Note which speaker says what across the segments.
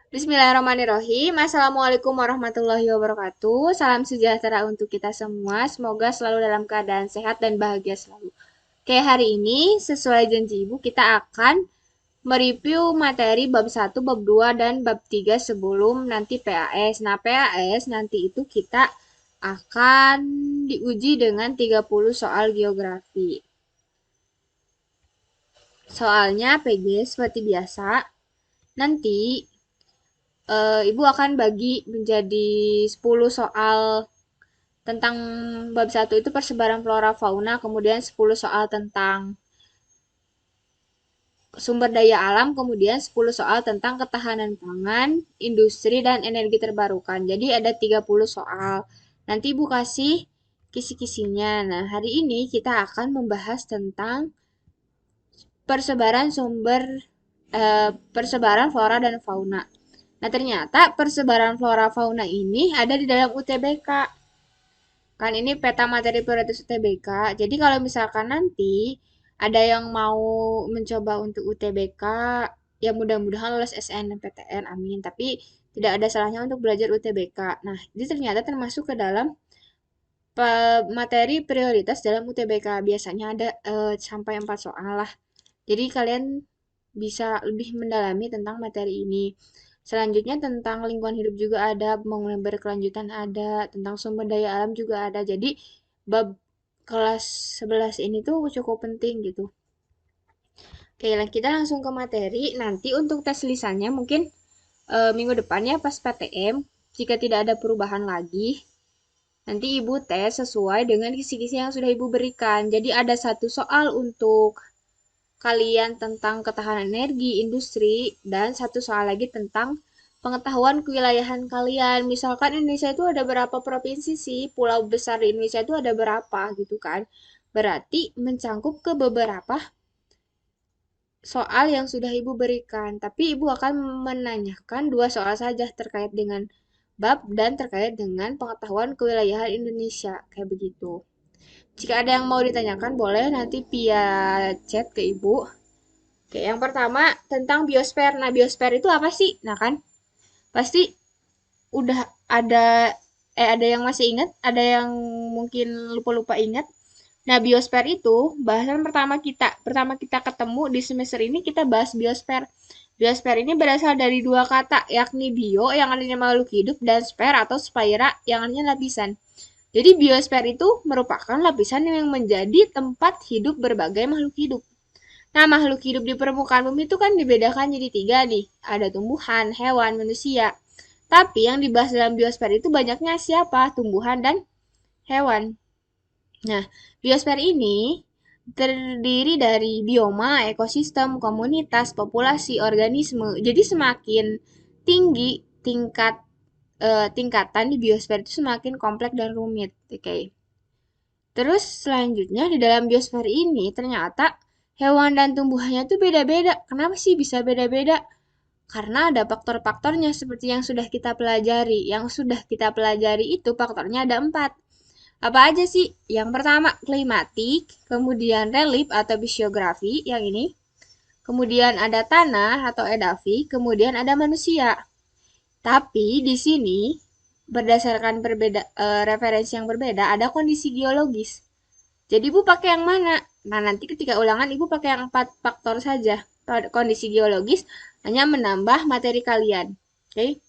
Speaker 1: Bismillahirrahmanirrahim. Assalamualaikum warahmatullahi wabarakatuh. Salam sejahtera untuk kita semua. Semoga selalu dalam keadaan sehat dan bahagia selalu. Oke, hari ini sesuai janji Ibu kita akan mereview materi bab 1, bab 2, dan bab 3 sebelum nanti PAS. Nah, PAS nanti itu kita akan diuji dengan 30 soal geografi. Soalnya PG seperti biasa. Nanti Ibu akan bagi menjadi 10 soal tentang bab 1 itu persebaran flora fauna, kemudian 10 soal tentang sumber daya alam, kemudian 10 soal tentang ketahanan pangan, industri, dan energi terbarukan. Jadi ada 30 soal. Nanti Ibu kasih kisi-kisinya. Nah, hari ini kita akan membahas tentang persebaran persebaran flora dan fauna. Nah, ternyata persebaran flora fauna ini ada di dalam UTBK. Kan ini peta materi prioritas UTBK. Jadi kalau misalkan nanti ada yang mau mencoba untuk UTBK, ya mudah-mudahan lolos SNMPTN, amin. Tapi tidak ada salahnya untuk belajar UTBK. Nah, ini ternyata termasuk ke dalam materi prioritas dalam UTBK. Biasanya ada sampai 4 soal lah. Jadi kalian bisa lebih mendalami tentang materi ini. Selanjutnya tentang lingkungan hidup juga ada, pembangunan berkelanjutan ada, tentang sumber daya alam juga ada. Jadi bab kelas 11 ini tuh cukup penting gitu. Oke, kita langsung ke materi. Nanti untuk tes lisannya mungkin minggu depannya pas PTM, jika tidak ada perubahan lagi, nanti Ibu tes sesuai dengan kisi-kisi yang sudah Ibu berikan. Jadi ada satu soal untuk kalian tentang ketahanan energi, industri, dan satu soal lagi tentang pengetahuan kewilayahan kalian. Misalkan Indonesia itu ada berapa provinsi sih? Pulau besar di Indonesia itu ada berapa gitu kan? Berarti mencangkup ke beberapa soal yang sudah Ibu berikan. Tapi Ibu akan menanyakan dua soal saja terkait dengan bab dan terkait dengan pengetahuan kewilayahan Indonesia. Kayak begitu. Jika ada yang mau ditanyakan, boleh nanti via chat ke Ibu. Oke, yang pertama tentang biosfer. Nah, biosfer itu apa sih? Nah, kan pasti udah ada yang masih ingat, ada yang mungkin lupa-lupa ingat. Nah, biosfer itu bahasan pertama kita ketemu di semester ini kita bahas biosfer. Biosfer ini berasal dari dua kata, yakni bio yang artinya makhluk hidup dan sphere atau sphaera yang artinya lapisan. Jadi biosfer itu merupakan lapisan yang menjadi tempat hidup berbagai makhluk hidup. Nah, makhluk hidup di permukaan bumi itu kan dibedakan jadi tiga nih. Ada tumbuhan, hewan, manusia. Tapi yang dibahas dalam biosfer itu banyaknya siapa? Tumbuhan dan hewan. Nah, biosfer ini terdiri dari bioma, ekosistem, komunitas, populasi, organisme. Jadi semakin tinggi tingkatan di biosfer itu semakin kompleks dan rumit. Oke. Terus selanjutnya di dalam biosfer ini ternyata hewan dan tumbuhannya tuh beda-beda. Kenapa sih bisa beda-beda? Karena ada faktor-faktornya seperti yang sudah kita pelajari. Yang sudah kita pelajari itu faktornya ada 4. Apa aja sih? Yang pertama klimatik, kemudian relief atau fisiografi, yang ini. Kemudian ada tanah atau edafi, kemudian ada manusia. Tapi di sini berdasarkan referensi yang berbeda ada kondisi geologis. Jadi Ibu pakai yang mana? Nah, nanti ketika ulangan Ibu pakai yang 4 faktor saja. Kondisi geologis hanya menambah materi kalian. Oke.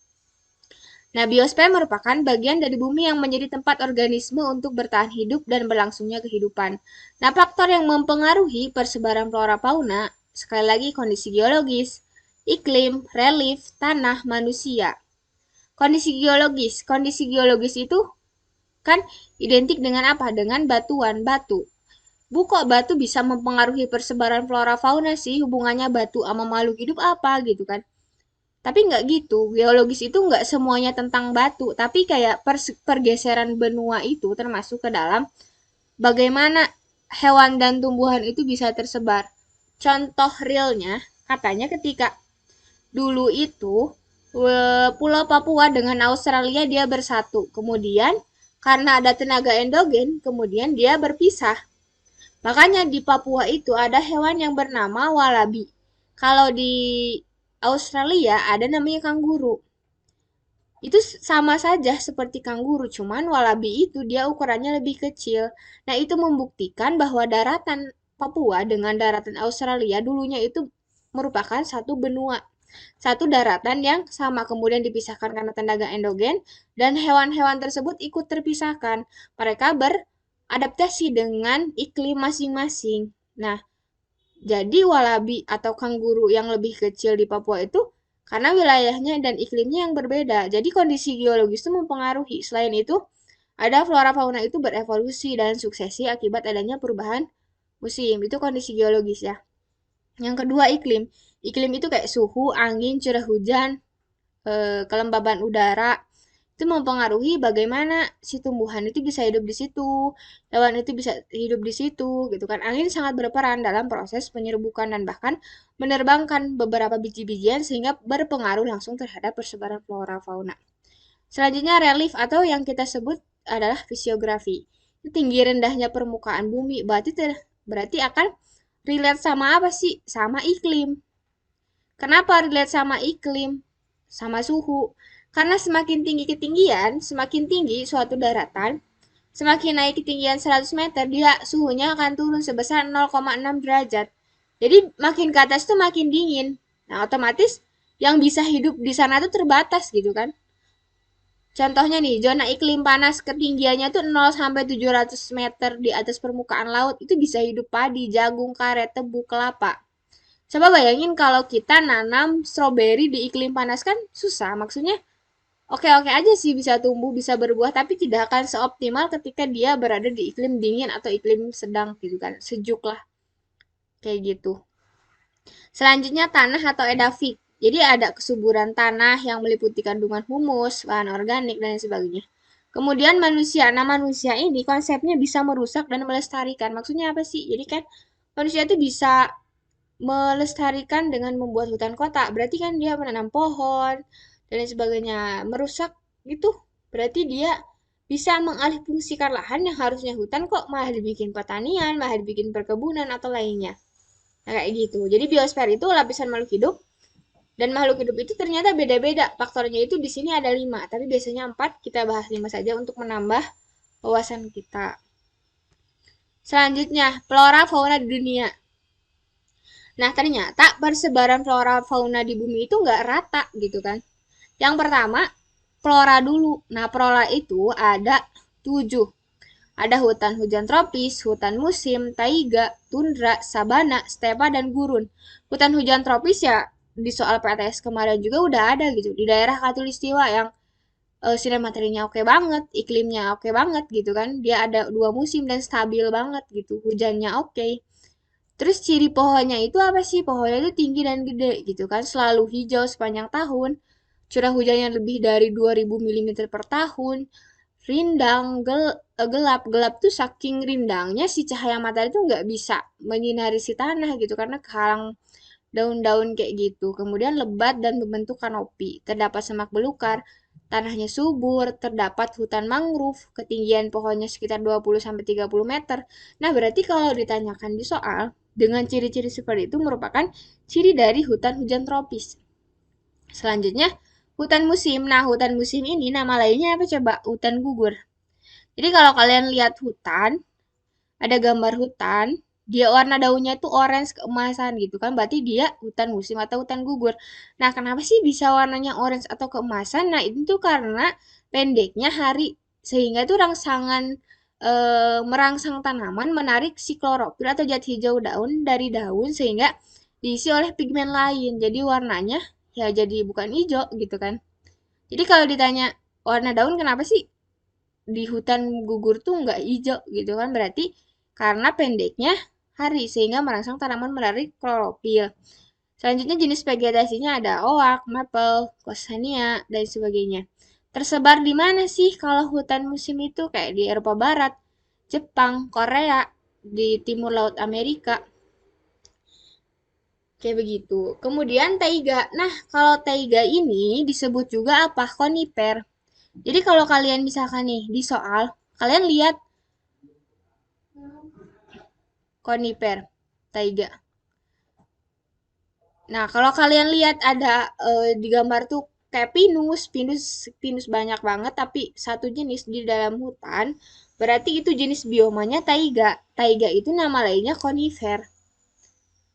Speaker 1: Nah, biosfer merupakan bagian dari bumi yang menjadi tempat organisme untuk bertahan hidup dan berlangsungnya kehidupan. Nah, faktor yang mempengaruhi persebaran flora fauna, sekali lagi kondisi geologis, iklim, relief, tanah, manusia. Kondisi geologis itu kan identik dengan apa? Dengan batuan, batu. Bu, kok batu bisa mempengaruhi persebaran flora fauna sih? Hubungannya batu sama makhluk hidup apa gitu kan? Tapi nggak gitu. Geologis itu nggak semuanya tentang batu, tapi kayak pergeseran benua itu termasuk ke dalam bagaimana hewan dan tumbuhan itu bisa tersebar. Contoh realnya, katanya ketika dulu itu Pulau Papua dengan Australia dia bersatu. Kemudian karena ada tenaga endogen, kemudian dia berpisah. Makanya di Papua itu ada hewan yang bernama walabi. Kalau di Australia ada namanya kanguru. Itu sama saja seperti kanguru, cuman walabi itu dia ukurannya lebih kecil. Nah, itu membuktikan bahwa daratan Papua dengan daratan Australia dulunya itu merupakan satu benua. Satu daratan yang sama kemudian dipisahkan karena tenaga endogen dan hewan-hewan tersebut ikut terpisahkan. Mereka beradaptasi dengan iklim masing-masing. Nah, jadi walabi atau kanguru yang lebih kecil di Papua itu karena wilayahnya dan iklimnya yang berbeda. Jadi kondisi geologis itu mempengaruhi. Selain itu, ada flora fauna itu berevolusi dan suksesi akibat adanya perubahan musim. Itu kondisi geologis ya. Yang kedua iklim. Iklim itu kayak suhu, angin, curah hujan, kelembaban udara, itu mempengaruhi bagaimana si tumbuhan itu bisa hidup di situ, hewan itu bisa hidup di situ, gitu kan. Angin sangat berperan dalam proses penyerbukan dan bahkan menerbangkan beberapa biji-bijian sehingga berpengaruh langsung terhadap persebaran flora fauna. Selanjutnya relief atau yang kita sebut adalah fisiografi. Tinggi rendahnya permukaan bumi berarti akan relate sama apa sih? Sama iklim. Kenapa relate sama iklim? Sama suhu. Karena semakin tinggi ketinggian, semakin tinggi suatu daratan, semakin naik ketinggian 100 meter, dia suhunya akan turun sebesar 0,6 derajat. Jadi makin ke atas tuh makin dingin. Nah, otomatis yang bisa hidup di sana tuh terbatas gitu kan. Contohnya nih, zona iklim panas ketinggiannya tuh 0 sampai 700 meter di atas permukaan laut itu bisa hidup padi, jagung, karet, tebu, kelapa. Coba bayangin kalau kita nanam stroberi di iklim panas kan susah. Maksudnya oke-oke aja sih bisa tumbuh, bisa berbuah, tapi tidak akan seoptimal ketika dia berada di iklim dingin atau iklim sedang gitu kan. Sejuk lah, kayak gitu. Selanjutnya tanah atau edafik. Jadi ada kesuburan tanah yang meliputi kandungan humus, bahan organik, dan sebagainya. Kemudian manusia. Nah, manusia ini konsepnya bisa merusak dan melestarikan. Maksudnya apa sih? Jadi kan manusia itu bisa melestarikan dengan membuat hutan kota. Berarti kan dia menanam pohon dan lain sebagainya. Merusak gitu. Berarti dia bisa mengalihfungsikan lahan yang harusnya hutan kok malah dibikin pertanian, malah dibikin perkebunan atau lainnya. Nah, kayak gitu. Jadi biosfer itu lapisan makhluk hidup dan makhluk hidup itu ternyata beda-beda. Faktornya itu di sini ada 5, tapi biasanya 4. Kita bahas 5 saja untuk menambah wawasan kita. Selanjutnya, flora fauna di dunia. Nah, ternyata persebaran flora fauna di bumi itu nggak rata gitu kan. Yang pertama, flora dulu. Nah, flora itu ada 7. Ada hutan hujan tropis, hutan musim, taiga, tundra, sabana, stepa, dan gurun. Hutan hujan tropis ya di soal PTS kemarin juga udah ada gitu. Di daerah Katulistiwa yang sinar materinya oke banget, iklimnya oke banget gitu kan. Dia ada 2 musim dan stabil banget gitu. Hujannya oke. Terus ciri pohonnya itu apa sih? Pohonnya itu tinggi dan gede gitu kan. Selalu hijau sepanjang tahun. Curah hujannya lebih dari 2000 mm per tahun. Rindang, gelap. Gelap tuh saking rindangnya si cahaya matahari tuh nggak bisa menyinari si tanah gitu. Karena kehalang daun-daun kayak gitu. Kemudian lebat dan membentuk kanopi. Terdapat semak belukar. Tanahnya subur, terdapat hutan mangrove, ketinggian pohonnya sekitar 20-30 meter. Nah, berarti kalau ditanyakan di soal, dengan ciri-ciri seperti itu merupakan ciri dari hutan hujan tropis. Selanjutnya, hutan musim. Nah, hutan musim ini nama lainnya apa coba? Hutan gugur. Jadi kalau kalian lihat hutan, ada gambar hutan, dia warna daunnya itu orange keemasan gitu kan, berarti dia hutan musim atau hutan gugur. Nah, kenapa sih bisa warnanya orange atau keemasan? Nah, itu tuh karena pendeknya hari, sehingga itu rangsangan merangsang tanaman menarik si klorofil atau zat hijau daun dari daun sehingga diisi oleh pigmen lain. Jadi warnanya ya jadi bukan hijau gitu kan. Jadi kalau ditanya warna daun kenapa sih di hutan gugur tuh nggak hijau gitu kan, berarti karena pendeknya hari sehingga merangsang tanaman menarik klorofil. Selanjutnya jenis vegetasinya ada oak, maple, kossania, dan sebagainya. Tersebar di mana sih kalau hutan musim itu? Kayak di Eropa Barat, Jepang, Korea, di timur laut Amerika. Kayak begitu. Kemudian taiga. Nah, kalau taiga ini disebut juga apa? Konifer. Jadi kalau kalian misalkan nih di soal, kalian lihat konifer, taiga. Nah, kalau kalian lihat ada di gambar tuh kayak pinus, pinus banyak banget, tapi satu jenis di dalam hutan, berarti itu jenis biomanya taiga. Taiga itu nama lainnya konifer.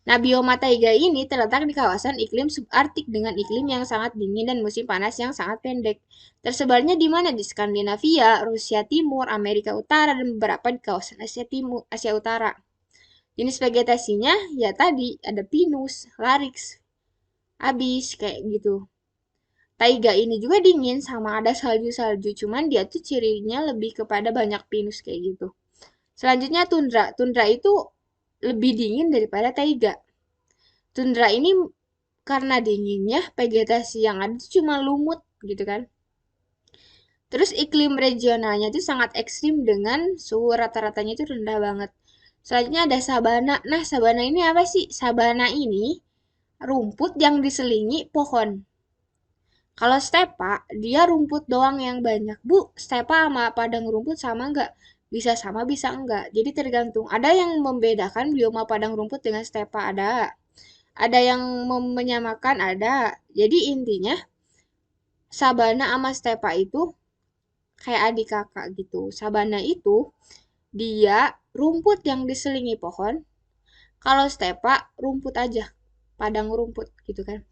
Speaker 1: Nah, bioma taiga ini terletak di kawasan iklim subarktik dengan iklim yang sangat dingin dan musim panas yang sangat pendek. Tersebarnya di mana? Di Skandinavia, Rusia Timur, Amerika Utara, dan beberapa di kawasan Asia Timur, Asia Utara. Jenis vegetasinya ya tadi ada pinus, larix, abis kayak gitu. Taiga ini juga dingin sama ada salju-salju, cuman dia tuh cirinya lebih kepada banyak pinus kayak gitu. Selanjutnya tundra. Tundra itu lebih dingin daripada taiga. Tundra ini karena dinginnya vegetasi yang ada itu cuma lumut gitu kan. Terus iklim regionalnya itu sangat ekstrim dengan suhu rata-ratanya itu rendah banget. Selanjutnya ada sabana. Nah, sabana ini apa sih? Sabana ini rumput yang diselingi pohon. Kalau stepa, dia rumput doang yang banyak. Bu, stepa sama padang rumput sama nggak? Bisa sama, bisa enggak. Jadi tergantung. Ada yang membedakan bioma padang rumput dengan stepa, ada. Ada yang menyamakan, ada. Jadi intinya, sabana sama stepa itu kayak adik kakak gitu. Sabana itu, dia rumput yang diselingi pohon. Kalau stepa, rumput aja. Padang rumput gitu kan.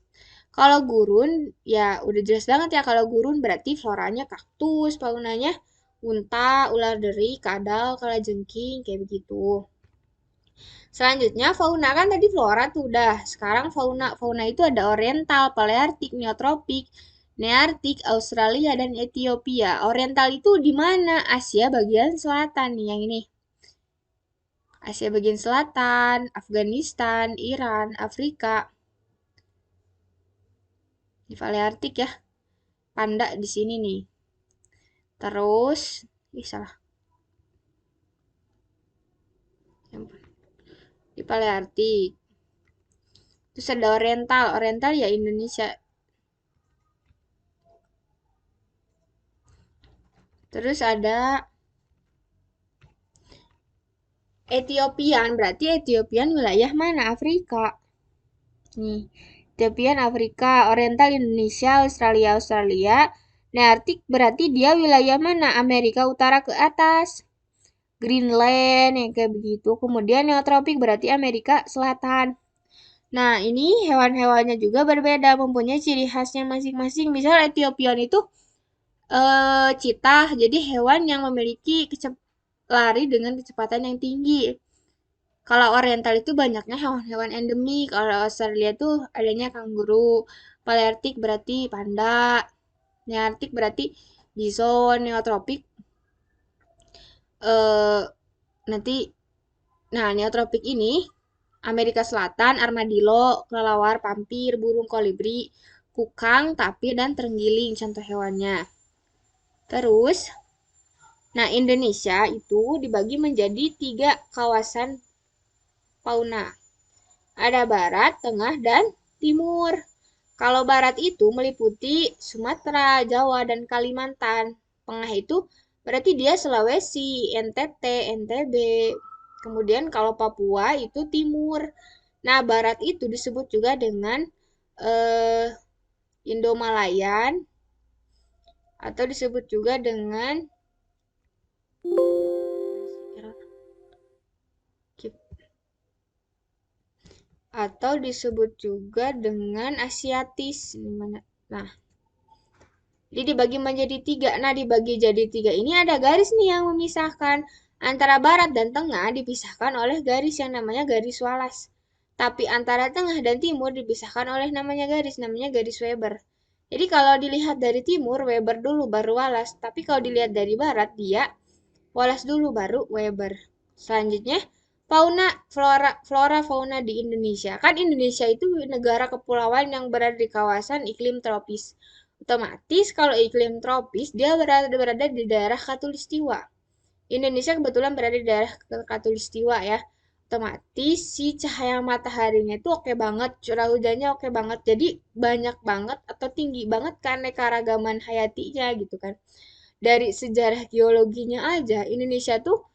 Speaker 1: Kalau gurun, ya udah jelas banget ya kalau gurun berarti floranya kaktus, faunanya unta, ular deri, kadal, kalajengking, kayak begitu. Selanjutnya fauna kan tadi flora tuh udah. Sekarang fauna. Fauna itu ada oriental, paleartik, neotropik, neartik, Australia, dan Ethiopia. Oriental itu di mana? Asia bagian selatan nih yang ini. Asia bagian selatan, Afghanistan, Iran, Afrika. Di Paleartik ya. Panda di sini nih. Terus, salah. Di Paleartik. Terus ada Oriental. Oriental ya Indonesia. Terus ada Etiopian. Berarti Etiopian wilayah mana? Afrika. Nih. Ethiopian Afrika. Oriental Indonesia. Australia Australia. Nearktik berarti dia wilayah mana? Amerika Utara ke atas. Greenland yang kayak begitu. Kemudian neotropik berarti Amerika Selatan. Nah, ini hewan-hewannya juga berbeda, mempunyai ciri khasnya masing-masing. Misal Etiopian itu cheetah, jadi hewan yang memiliki lari dengan kecepatan yang tinggi. Kalau oriental itu banyaknya hewan-hewan endemik. Kalau Australia itu adanya kanguru. Paleartik berarti panda. Nearktik berarti bison. Neotropik eh nanti nah neotropik ini Amerika Selatan, armadillo, kelelawar, pampir, burung kolibri, kukang, tapir, dan terenggiling contoh hewannya. Terus, nah Indonesia itu dibagi menjadi 3 kawasan fauna. Ada barat, tengah, dan timur. Kalau barat itu meliputi Sumatera, Jawa, dan Kalimantan. Tengah itu berarti dia Sulawesi, NTT, NTB. Kemudian kalau Papua itu timur. Nah, barat itu disebut juga dengan eh, Indomalayan atau disebut juga dengan Asiatis. Nah, jadi dibagi menjadi 3. Nah, dibagi jadi 3 ini ada garis nih yang memisahkan antara barat dan tengah dipisahkan oleh garis yang namanya garis Wallace. Tapi antara tengah dan timur dipisahkan oleh namanya garis Weber. Jadi kalau dilihat dari timur, Weber dulu baru Wallace. Tapi kalau dilihat dari barat, dia Wallace dulu baru Weber. Selanjutnya, flora fauna di Indonesia. Kan Indonesia itu negara kepulauan yang berada di kawasan iklim tropis. Otomatis kalau iklim tropis dia berada di daerah khatulistiwa. Indonesia kebetulan berada di daerah khatulistiwa ya. Otomatis si cahaya mataharinya itu oke banget, curah hujannya oke banget. Jadi banyak banget atau tinggi banget keanekaragaman hayatinya gitu kan. Dari sejarah geologinya aja Indonesia tuh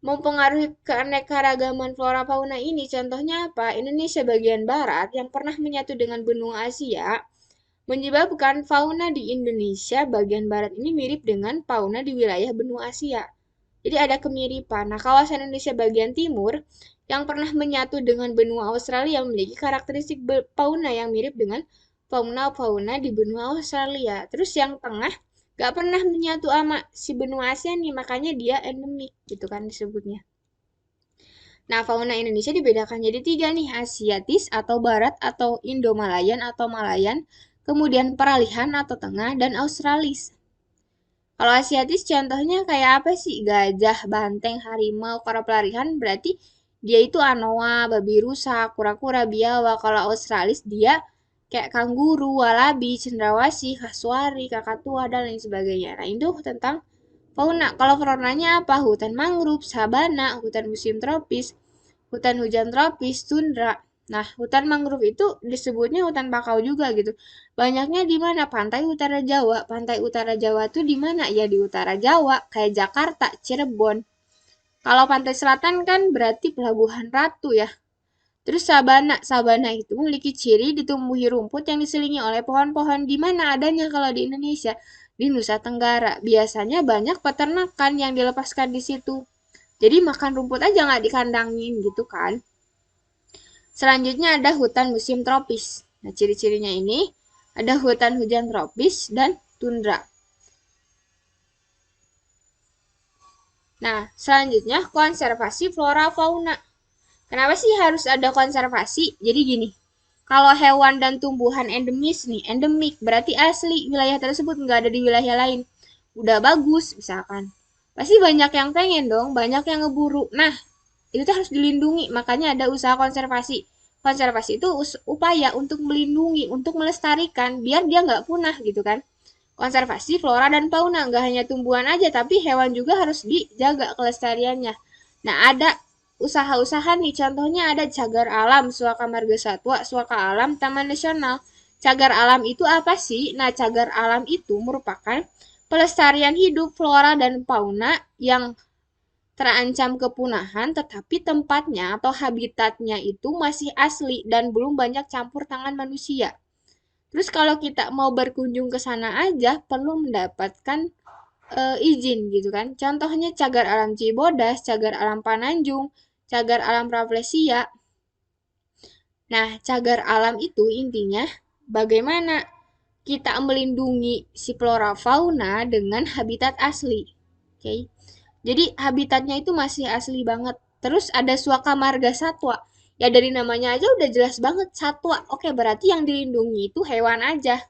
Speaker 1: mempengaruhi keanekaragaman flora fauna ini. Contohnya apa? Indonesia bagian barat yang pernah menyatu dengan benua Asia menyebabkan fauna di Indonesia bagian barat ini mirip dengan fauna di wilayah benua Asia. Jadi ada kemiripan. Nah, kawasan Indonesia bagian timur yang pernah menyatu dengan benua Australia memiliki karakteristik fauna yang mirip dengan fauna-fauna di benua Australia. Terus yang tengah gak pernah menyatu sama si benua Asia nih, makanya dia endemik gitu kan disebutnya. Nah, fauna Indonesia dibedakan jadi tiga nih, Asiatis atau Barat atau Indo-Malayan atau Malayan, kemudian Peralihan atau Tengah, dan Australis. Kalau Asiatis contohnya kayak apa sih? Gajah, banteng, harimau. Kalau pelarian berarti dia itu anoa, babi rusa, kura-kura, biawak. Kalau Australis dia kayak kanguru, walabi, cendrawasih, kasuari, kakatua, dan lain sebagainya. Nah, itu tentang fauna. Kalau faunanya apa? Hutan mangrove, sabana, hutan musim tropis, hutan hujan tropis, tundra. Nah, hutan mangrove itu disebutnya hutan bakau juga gitu. Banyaknya di mana? Pantai utara Jawa. Pantai utara Jawa tuh di mana? Ya di utara Jawa, kayak Jakarta, Cirebon. Kalau pantai selatan kan berarti Pelabuhan Ratu ya. Terus sabana, sabana itu memiliki ciri ditumbuhi rumput yang diselingi oleh pohon-pohon. Di mana adanya kalau di Indonesia? Di Nusa Tenggara. Biasanya banyak peternakan yang dilepaskan di situ. Jadi makan rumput aja nggak dikandangin gitu kan. Selanjutnya ada hutan musim tropis. Nah, ciri-cirinya ini ada hutan hujan tropis dan tundra. Nah, selanjutnya konservasi flora fauna. Kenapa sih harus ada konservasi? Jadi gini, kalau hewan dan tumbuhan endemis nih, endemik berarti asli wilayah tersebut nggak ada di wilayah lain. Udah bagus misalkan. Pasti banyak yang pengen dong, banyak yang ngeburu. Nah, itu tuh harus dilindungi, makanya ada usaha konservasi. Konservasi itu upaya untuk melindungi, untuk melestarikan, biar dia nggak punah gitu kan. Konservasi flora dan fauna, nggak hanya tumbuhan aja, tapi hewan juga harus dijaga kelestariannya. Nah, ada usaha-usaha nih, contohnya ada cagar alam, Suaka Marga Satwa, Suaka Alam, Taman Nasional. Cagar alam itu apa sih? Nah, cagar alam itu merupakan pelestarian hidup flora dan fauna yang terancam kepunahan, tetapi tempatnya atau habitatnya itu masih asli dan belum banyak campur tangan manusia. Terus kalau kita mau berkunjung ke sana aja perlu mendapatkan izin gitu kan. Contohnya cagar alam Cibodas, cagar alam Pananjung, cagar alam Rafflesia. Nah, cagar alam itu intinya bagaimana kita melindungi si flora fauna dengan habitat asli. Oke. Okay? Jadi habitatnya itu masih asli banget. Terus ada Suaka Marga Satwa. Ya dari namanya aja udah jelas banget satwa. Oke, berarti yang dilindungi itu hewan aja.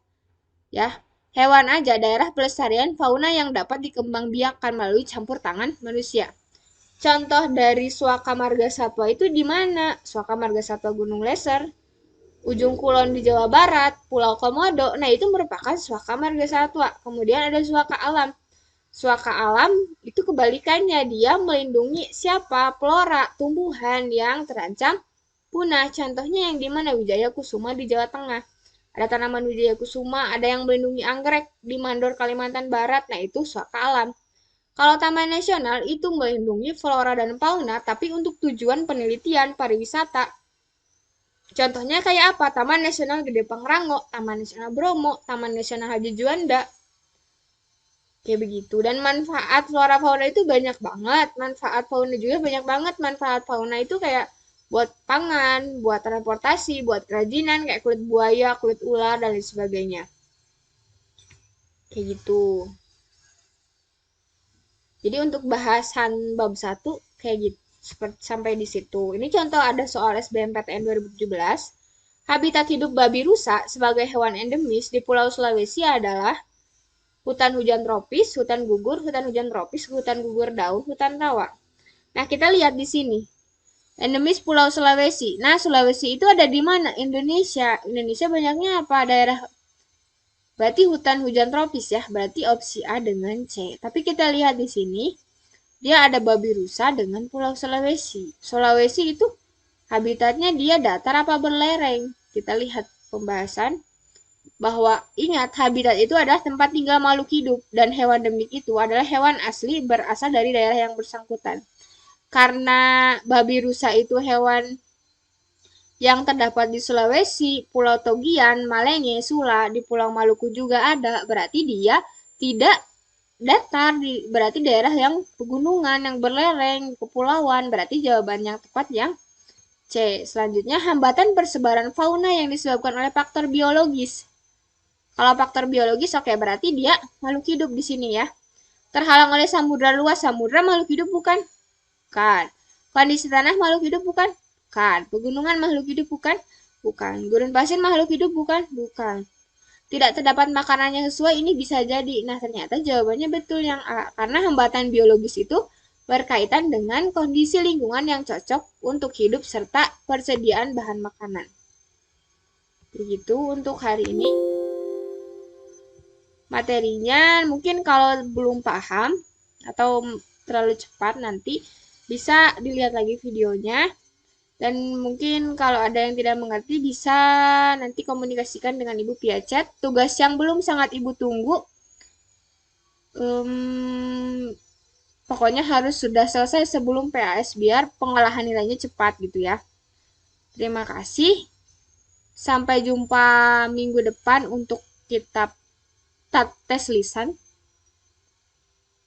Speaker 1: Ya, hewan aja daerah pelestarian fauna yang dapat dikembangbiakkan melalui campur tangan manusia. Contoh dari Suaka Marga Satwa itu di mana? Suaka Marga Satwa Gunung Leser, Ujung Kulon di Jawa Barat, Pulau Komodo. Nah, itu merupakan Suaka Marga Satwa. Kemudian ada Suaka Alam. Suaka alam itu kebalikannya, dia melindungi siapa? Flora, tumbuhan yang terancam punah. Contohnya yang di mana? Wijaya Kusuma di Jawa Tengah. Ada tanaman Wijaya Kusuma, ada yang melindungi anggrek di Mandor, Kalimantan Barat. Nah, itu suaka alam. Kalau Taman Nasional itu melindungi flora dan fauna, tapi untuk tujuan penelitian pariwisata. Contohnya kayak apa? Taman Nasional Gede Pangrango, Taman Nasional Bromo, Taman Nasional Haji Juanda, kayak begitu. Dan manfaat flora fauna itu banyak banget. Manfaat fauna juga banyak banget. Manfaat fauna itu kayak buat pangan, buat transportasi, buat kerajinan kayak kulit buaya, kulit ular dan lain sebagainya. Kayak gitu. Jadi untuk bahasan bab 1 kayak gitu seperti sampai di situ. Ini contoh ada soal SBMPTN 2017. Habitat hidup babi rusa sebagai hewan endemis di Pulau Sulawesi adalah hutan hujan tropis, hutan gugur, hutan hujan tropis, hutan gugur daun, hutan rawa. Nah, kita lihat di sini. Endemis Pulau Sulawesi. Nah, Sulawesi itu ada di mana? Indonesia. Indonesia banyaknya apa? Daerah berarti hutan hujan tropis ya. Berarti opsi A dengan C. Tapi kita lihat di sini, dia ada babi rusa dengan Pulau Sulawesi. Sulawesi itu habitatnya dia datar apa berlereng? Kita lihat pembahasan bahwa ingat habitat itu adalah tempat tinggal makhluk hidup dan hewan endemik itu adalah hewan asli berasal dari daerah yang bersangkutan. Karena babi rusa itu hewan yang terdapat di Sulawesi, Pulau Togian, Malenge, Sula, di Pulau Maluku juga ada. Berarti dia tidak datar, berarti daerah yang pegunungan, yang berlereng, kepulauan. Berarti jawaban yang tepat yang C. Selanjutnya, hambatan persebaran fauna yang disebabkan oleh faktor biologis. Kalau faktor biologis, oke, berarti dia makhluk hidup di sini ya. Terhalang oleh samudra luas, samudra makhluk hidup bukan? Bukan. Kondisi tanah makhluk hidup bukan? Bukan. Pegunungan makhluk hidup bukan? Bukan. Gurun pasir makhluk hidup bukan? Bukan. Tidak terdapat makanan yang sesuai, ini bisa jadi. Nah, ternyata jawabannya betul yang A. Karena hambatan biologis itu berkaitan dengan kondisi lingkungan yang cocok untuk hidup serta persediaan bahan makanan. Begitu untuk hari ini. Materinya mungkin kalau belum paham atau terlalu cepat nanti bisa dilihat lagi videonya. Dan mungkin kalau ada yang tidak mengerti bisa nanti komunikasikan dengan Ibu via chat. Tugas yang belum sangat Ibu tunggu, pokoknya harus sudah selesai sebelum PAS biar pengolahan nilainya cepat gitu ya. Terima kasih. Sampai jumpa minggu depan untuk kita tes lisan.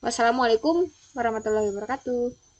Speaker 1: Wassalamualaikum warahmatullahi wabarakatuh.